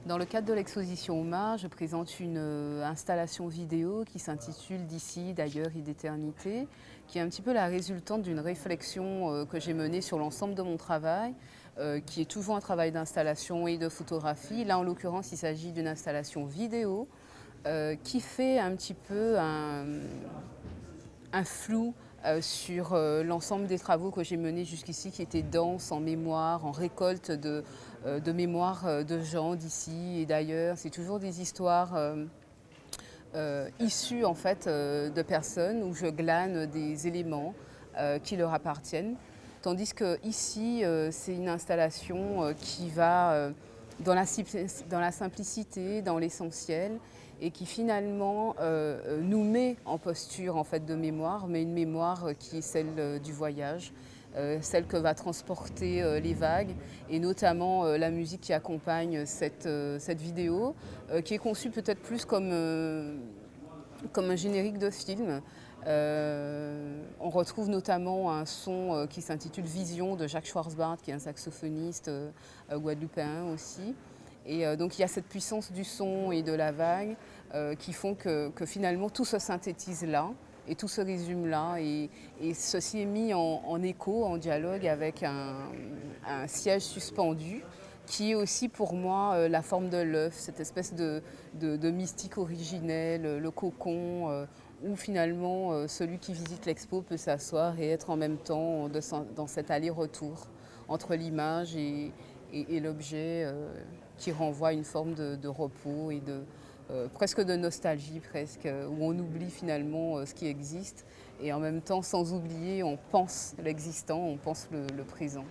Dans le cadre de l'exposition OMA, je présente une installation vidéo qui s'intitule D'ici, d'ailleurs et d'éternité, qui est un petit peu la résultante d'une réflexion que j'ai menée sur l'ensemble de mon travail, qui est toujours un travail d'installation et de photographie. Là, en l'occurrence, il s'agit d'une installation vidéo qui fait un petit peu un flou sur l'ensemble des travaux que j'ai menés jusqu'ici, qui étaient denses en mémoire, en récolte de mémoire de gens d'ici et d'ailleurs. C'est toujours des histoires issues en fait de personnes où je glane des éléments qui leur appartiennent. Tandis que ici, c'est une installation qui va dans la simplicité, dans l'essentiel, et qui finalement nous met en posture en fait de mémoire, mais une mémoire qui est celle du voyage, celle que va transporter les vagues, et notamment la musique qui accompagne cette vidéo, qui est conçue peut-être plus comme un générique de film. On retrouve notamment un son qui s'intitule Vision de Jacques Schwarzbard, qui est un saxophoniste guadeloupéen aussi. Et donc il y a cette puissance du son et de la vague qui font que finalement tout se synthétise là et tout se résume là. Et ceci est mis en écho, en dialogue avec un siège suspendu qui est aussi pour moi la forme de l'œuf, cette espèce de mystique originelle, le cocon, où finalement celui qui visite l'expo peut s'asseoir et être en même temps dans cet aller-retour entre l'image et l'objet qui renvoie à une forme de repos et presque de nostalgie, presque, où on oublie finalement ce qui existe et en même temps, sans oublier, on pense l'existant, on pense le présent.